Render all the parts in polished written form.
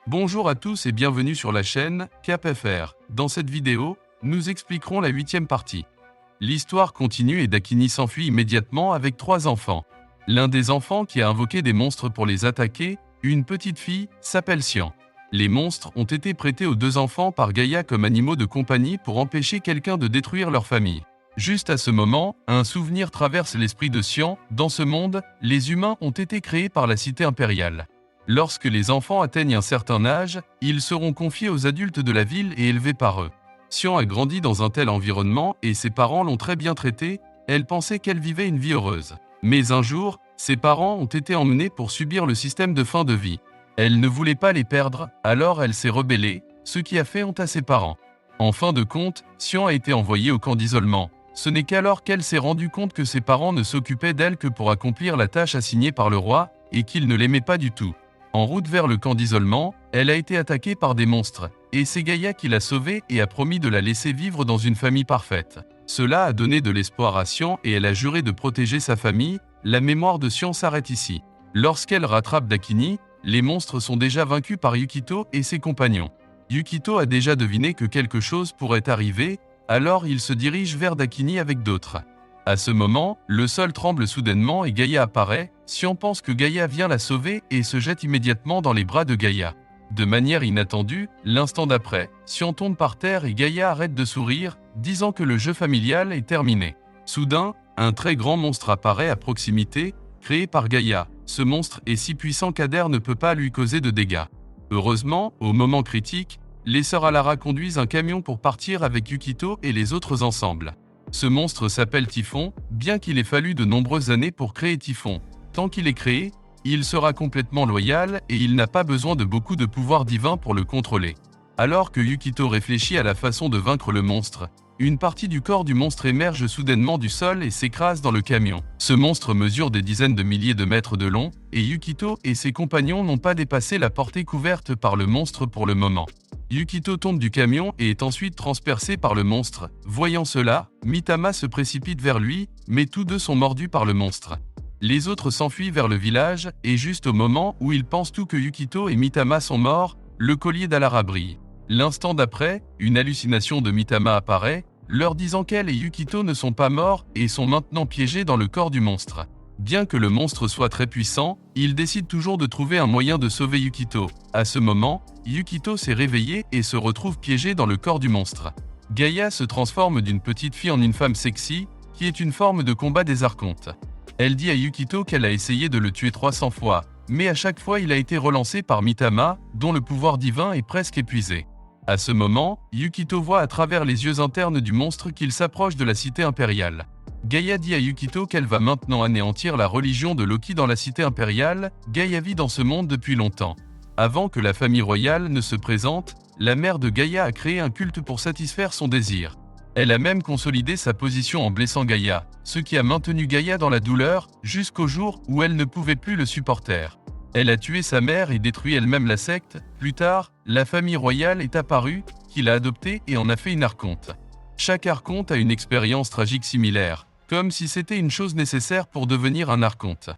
Bonjour à tous et bienvenue sur la chaîne CapFR. Dans cette vidéo, nous expliquerons la 8e partie. L'histoire continue et Dakini s'enfuit immédiatement avec 3 enfants. L'un des enfants qui a invoqué des monstres pour les attaquer, une petite fille, s'appelle Xian. Les monstres ont été prêtés aux 2 enfants par Gaïa comme animaux de compagnie pour empêcher quelqu'un de détruire leur famille. Juste à ce moment, un souvenir traverse l'esprit de Xian. Dans ce monde, les humains ont été créés par la cité impériale. Lorsque les enfants atteignent un certain âge, ils seront confiés aux adultes de la ville et élevés par eux. Xian a grandi dans un tel environnement et ses parents l'ont très bien traitée. Elle pensait qu'elle vivait une vie heureuse. Mais un jour, ses parents ont été emmenés pour subir le système de fin de vie. Elle ne voulait pas les perdre, alors elle s'est rebellée, ce qui a fait honte à ses parents. En fin de compte, Xian a été envoyée au camp d'isolement. Ce n'est qu'alors qu'elle s'est rendue compte que ses parents ne s'occupaient d'elle que pour accomplir la tâche assignée par le roi et qu'ils ne l'aimaient pas du tout. En route vers le camp d'isolement, elle a été attaquée par des monstres, et c'est Gaïa qui l'a sauvée et a promis de la laisser vivre dans une famille parfaite. Cela a donné de l'espoir à Xian et elle a juré de protéger sa famille. La mémoire de Xian s'arrête ici. Lorsqu'elle rattrape Dakini, les monstres sont déjà vaincus par Yukito et ses compagnons. Yukito a déjà deviné que quelque chose pourrait arriver, alors il se dirige vers Dakini avec d'autres. À ce moment, le sol tremble soudainement et Gaïa apparaît. Xian pense que Gaïa vient la sauver et se jette immédiatement dans les bras de Gaïa. De manière inattendue, l'instant d'après, Xian tombe par terre et Gaïa arrête de sourire, disant que le jeu familial est terminé. Soudain, un très grand monstre apparaît à proximité, créé par Gaïa. Ce monstre est si puissant qu'Ader ne peut pas lui causer de dégâts. Heureusement, au moment critique, les sœurs Alara conduisent un camion pour partir avec Yukito et les autres ensemble. Ce monstre s'appelle Typhon, bien qu'il ait fallu de nombreuses années pour créer Typhon. Tant qu'il est créé, il sera complètement loyal et il n'a pas besoin de beaucoup de pouvoir divin pour le contrôler. Alors que Yukito réfléchit à la façon de vaincre le monstre, une partie du corps du monstre émerge soudainement du sol et s'écrase dans le camion. Ce monstre mesure des dizaines de milliers de mètres de long, et Yukito et ses compagnons n'ont pas dépassé la portée couverte par le monstre pour le moment. Yukito tombe du camion et est ensuite transpercé par le monstre. Voyant cela, Mitama se précipite vers lui, mais tous deux sont mordus par le monstre. Les autres s'enfuient vers le village, et juste au moment où ils pensent tout que Yukito et Mitama sont morts, le collier d'Alara brille. L'instant d'après, une hallucination de Mitama apparaît, leur disant qu'elle et Yukito ne sont pas morts et sont maintenant piégés dans le corps du monstre. Bien que le monstre soit très puissant, il décide toujours de trouver un moyen de sauver Yukito. À ce moment, Yukito s'est réveillé et se retrouve piégé dans le corps du monstre. Gaïa se transforme d'une petite fille en une femme sexy, qui est une forme de combat des archontes. Elle dit à Yukito qu'elle a essayé de le tuer 300 fois, mais à chaque fois il a été relancé par Mitama, dont le pouvoir divin est presque épuisé. À ce moment, Yukito voit à travers les yeux internes du monstre qu'il s'approche de la cité impériale. Gaïa dit à Yukito qu'elle va maintenant anéantir la religion de Loki dans la cité impériale. Gaïa vit dans ce monde depuis longtemps. Avant que la famille royale ne se présente, la mère de Gaïa a créé un culte pour satisfaire son désir. Elle a même consolidé sa position en blessant Gaïa, ce qui a maintenu Gaïa dans la douleur, jusqu'au jour où elle ne pouvait plus le supporter. Elle a tué sa mère et détruit elle-même la secte. Plus tard, la famille royale est apparue, qui l'a adoptée et en a fait une archonte. Chaque archonte a une expérience tragique similaire, comme si c'était une chose nécessaire pour devenir un archonte.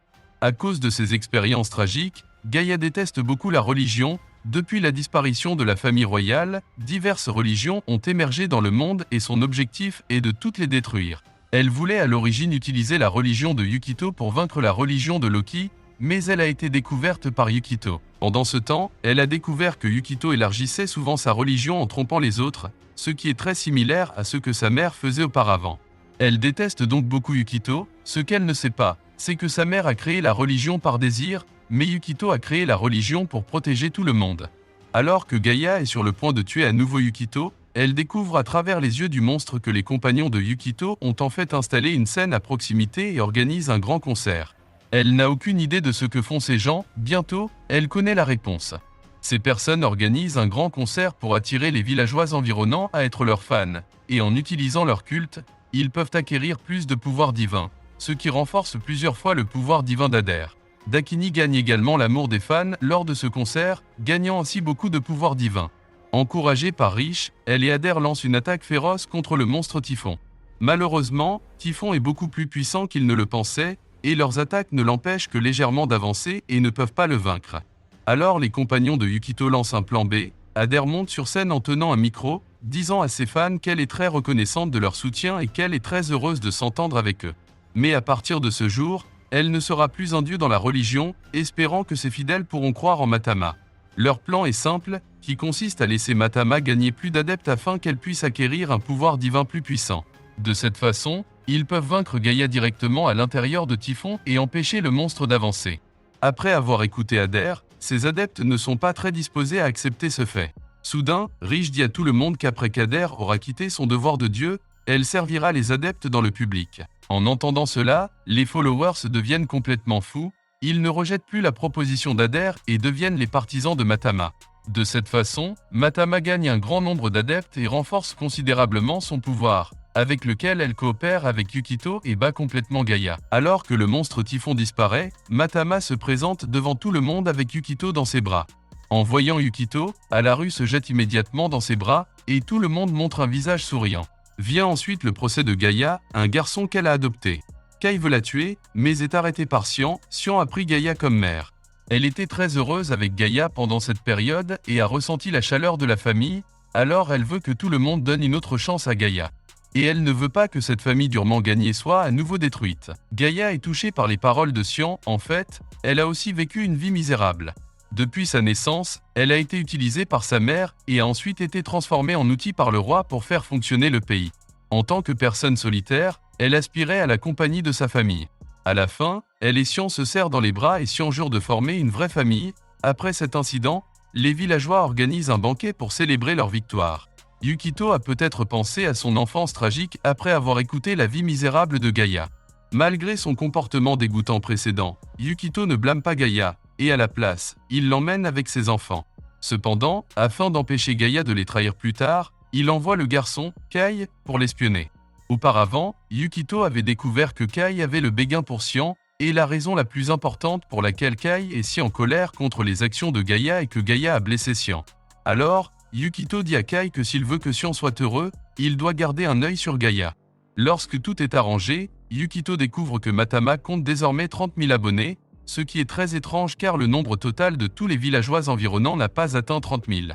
À cause de ces expériences tragiques, Gaïa déteste beaucoup la religion. Depuis la disparition de la famille royale, diverses religions ont émergé dans le monde et son objectif est de toutes les détruire. Elle voulait à l'origine utiliser la religion de Yukito pour vaincre la religion de Loki, mais elle a été découverte par Yukito. Pendant ce temps, elle a découvert que Yukito élargissait souvent sa religion en trompant les autres, ce qui est très similaire à ce que sa mère faisait auparavant. Elle déteste donc beaucoup Yukito. Ce qu'elle ne sait pas, c'est que sa mère a créé la religion par désir, mais Yukito a créé la religion pour protéger tout le monde. Alors que Gaïa est sur le point de tuer à nouveau Yukito, elle découvre à travers les yeux du monstre que les compagnons de Yukito ont en fait installé une scène à proximité et organisent un grand concert. Elle n'a aucune idée de ce que font ces gens. Bientôt, elle connaît la réponse. Ces personnes organisent un grand concert pour attirer les villageois environnants à être leurs fans, et en utilisant leur culte, ils peuvent acquérir plus de pouvoir divin, ce qui renforce plusieurs fois le pouvoir divin d'Ader. Dakini gagne également l'amour des fans lors de ce concert, gagnant ainsi beaucoup de pouvoir divin. Encouragée par Rich, elle et Ader lancent une attaque féroce contre le monstre Typhon. Malheureusement, Typhon est beaucoup plus puissant qu'il ne le pensait, et leurs attaques ne l'empêchent que légèrement d'avancer et ne peuvent pas le vaincre. Alors les compagnons de Yukito lancent un plan B. Adair monte sur scène en tenant un micro, disant à ses fans qu'elle est très reconnaissante de leur soutien et qu'elle est très heureuse de s'entendre avec eux. Mais à partir de ce jour, elle ne sera plus un dieu dans la religion, espérant que ses fidèles pourront croire en Matama. Leur plan est simple, qui consiste à laisser Matama gagner plus d'adeptes afin qu'elle puisse acquérir un pouvoir divin plus puissant. De cette façon, ils peuvent vaincre Gaïa directement à l'intérieur de Typhon et empêcher le monstre d'avancer. Après avoir écouté Adair, ces adeptes ne sont pas très disposés à accepter ce fait. Soudain, Riche dit à tout le monde qu'après qu'Adair aura quitté son devoir de dieu, elle servira les adeptes dans le public. En entendant cela, les followers deviennent complètement fous, ils ne rejettent plus la proposition d'Adair et deviennent les partisans de Matama. De cette façon, Matama gagne un grand nombre d'adeptes et renforce considérablement son pouvoir, avec lequel elle coopère avec Yukito et bat complètement Gaïa. Alors que le monstre Typhon disparaît, Matama se présente devant tout le monde avec Yukito dans ses bras. En voyant Yukito, Alaru se jette immédiatement dans ses bras, et tout le monde montre un visage souriant. Vient ensuite le procès de Gaïa, un garçon qu'elle a adopté. Kai veut la tuer, mais est arrêté par Xian. Xian a pris Gaïa comme mère. Elle était très heureuse avec Gaïa pendant cette période et a ressenti la chaleur de la famille, alors elle veut que tout le monde donne une autre chance à Gaïa. Et elle ne veut pas que cette famille durement gagnée soit à nouveau détruite. Gaïa est touchée par les paroles de Xian. En fait, elle a aussi vécu une vie misérable. Depuis sa naissance, elle a été utilisée par sa mère et a ensuite été transformée en outil par le roi pour faire fonctionner le pays. En tant que personne solitaire, elle aspirait à la compagnie de sa famille. À la fin, elle et Xian se serrent dans les bras et Xian jure de former une vraie famille. Après cet incident, les villageois organisent un banquet pour célébrer leur victoire. Yukito a peut-être pensé à son enfance tragique après avoir écouté la vie misérable de Gaïa. Malgré son comportement dégoûtant précédent, Yukito ne blâme pas Gaïa, et à la place, il l'emmène avec ses enfants. Cependant, afin d'empêcher Gaïa de les trahir plus tard, il envoie le garçon, Kai, pour l'espionner. Auparavant, Yukito avait découvert que Kai avait le béguin pour Xian, et la raison la plus importante pour laquelle Kai est si en colère contre les actions de Gaïa est que Gaïa a blessé Xian. Alors, Yukito dit à Kai que s'il veut que Xian soit heureux, il doit garder un œil sur Gaïa. Lorsque tout est arrangé, Yukito découvre que Matama compte désormais 30 000 abonnés, ce qui est très étrange car le nombre total de tous les villageois environnants n'a pas atteint 30 000.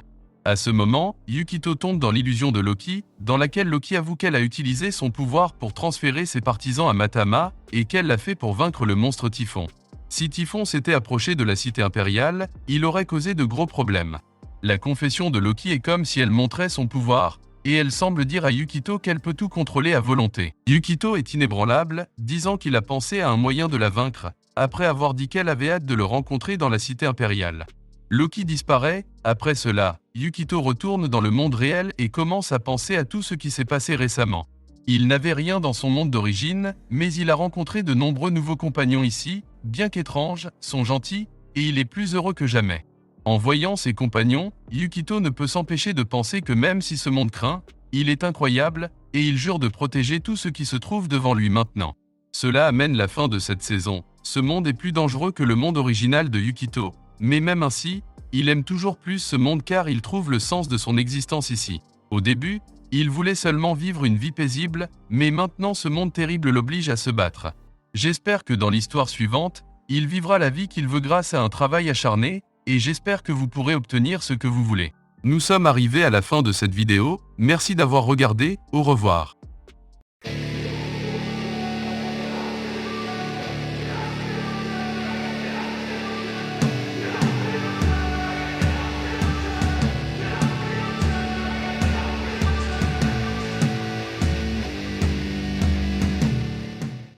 À ce moment, Yukito tombe dans l'illusion de Loki, dans laquelle Loki avoue qu'elle a utilisé son pouvoir pour transférer ses partisans à Matama, et qu'elle l'a fait pour vaincre le monstre Typhon. Si Typhon s'était approché de la cité impériale, il aurait causé de gros problèmes. La confession de Loki est comme si elle montrait son pouvoir, et elle semble dire à Yukito qu'elle peut tout contrôler à volonté. Yukito est inébranlable, disant qu'il a pensé à un moyen de la vaincre, après avoir dit qu'elle avait hâte de le rencontrer dans la cité impériale. Loki disparaît, après cela, Yukito retourne dans le monde réel et commence à penser à tout ce qui s'est passé récemment. Il n'avait rien dans son monde d'origine, mais il a rencontré de nombreux nouveaux compagnons ici, bien qu'étranges, sont gentils, et il est plus heureux que jamais. En voyant ses compagnons, Yukito ne peut s'empêcher de penser que même si ce monde craint, il est incroyable, et il jure de protéger tout ce qui se trouve devant lui maintenant. Cela amène la fin de cette saison. Ce monde est plus dangereux que le monde original de Yukito, mais même ainsi, il aime toujours plus ce monde car il trouve le sens de son existence ici. Au début, il voulait seulement vivre une vie paisible, mais maintenant ce monde terrible l'oblige à se battre. J'espère que dans l'histoire suivante, il vivra la vie qu'il veut grâce à un travail acharné, et j'espère que vous pourrez obtenir ce que vous voulez. Nous sommes arrivés à la fin de cette vidéo, merci d'avoir regardé, au revoir.